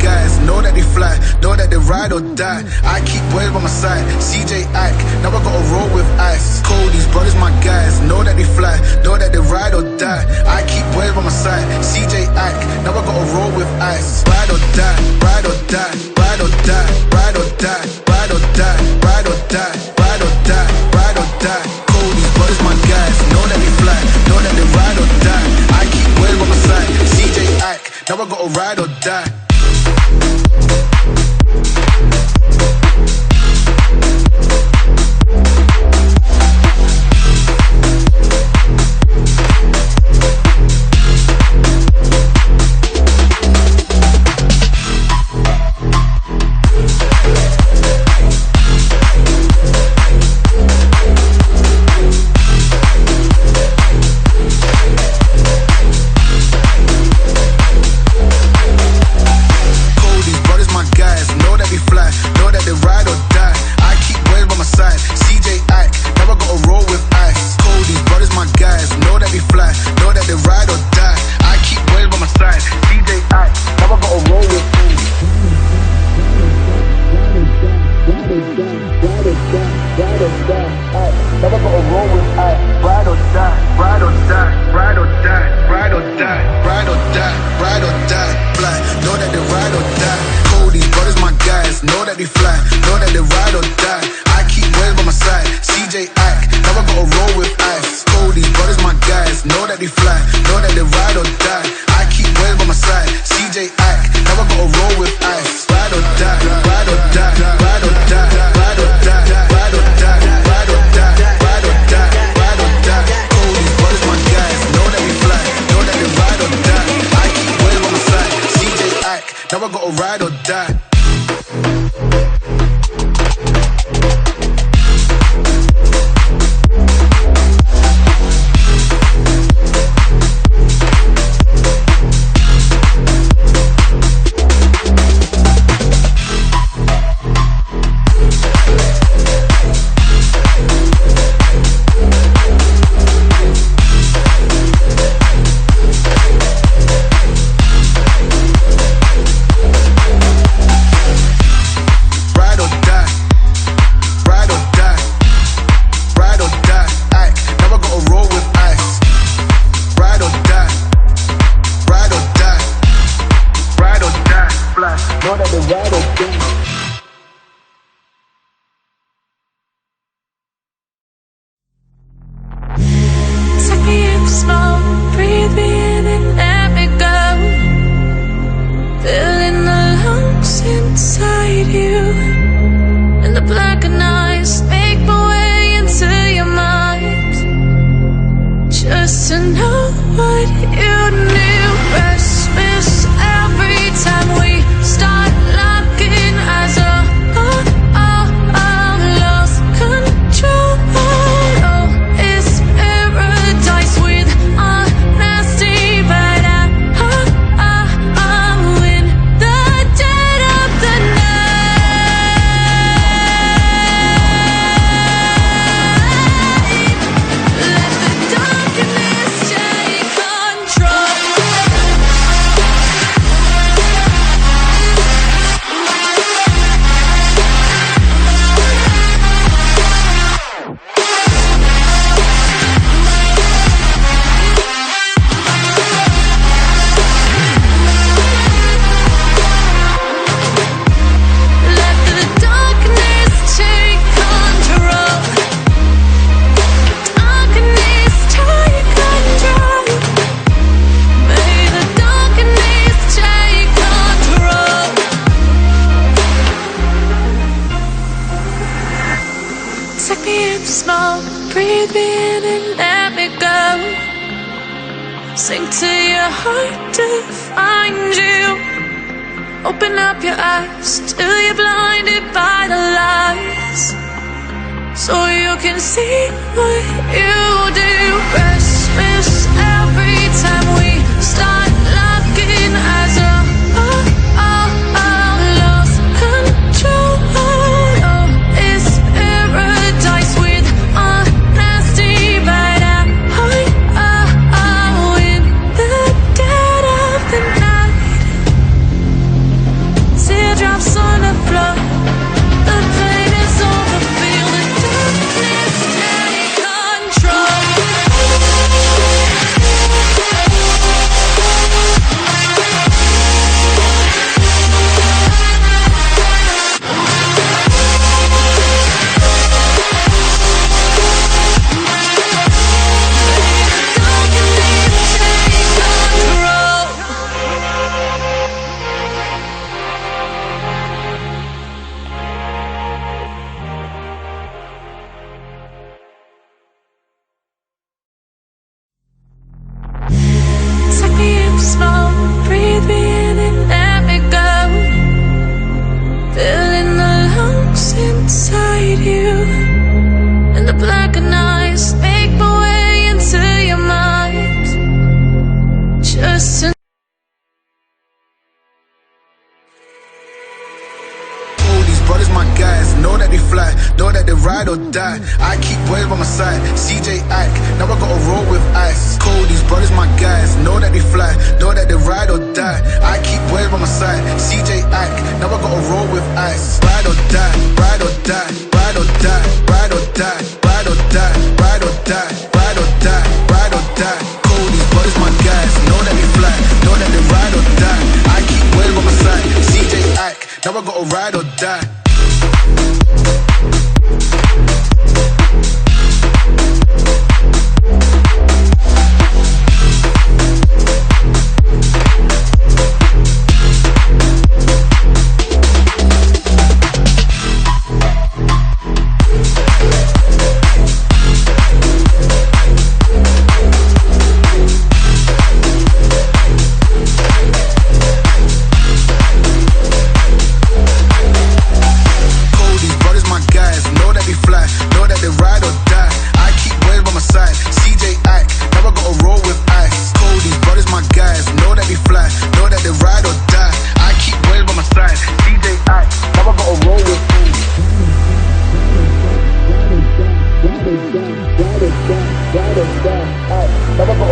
guys, know that they fly, know that they ride or die. I keep boys by my side, CJ Ike, now I gotta roll with ice. Cody's brothers, my guys, know that they fly, know that they ride or die. I keep boys by my side, CJ Ike, now I gotta roll with ice. Ride or die, ride or die, ride or die, ride or die, ride or die, ride or die, ride or die, ride or die. Cody's brothers, my guys, know that they fly, know that they ride or die. I keep boys by my side, CJ Ike, now I gotta ride or die. Sink to your heart to find you. Open up your eyes till you're blinded by the lies, so you can see what you do. Restless every time we start locking eyes up. Lost control. Oh, it's paradise with honesty, but I'm in the dead of the night. or die. I keep boys by my side. CJ Ack, now I gotta roll with ice. Cold, these brothers my guys. Know that they fly, know that they ride or die. I keep boys by my side. CJ Ack, now I gotta roll with ice. Ride or die, ride or die, ride or die, ride or die, ride or die, ride or die, ride or die, ride or die. Cold, these brothers my guys. Know that they fly, know that they ride or die. I keep boys by my side. CJ Ack, now I gotta ride or die. Never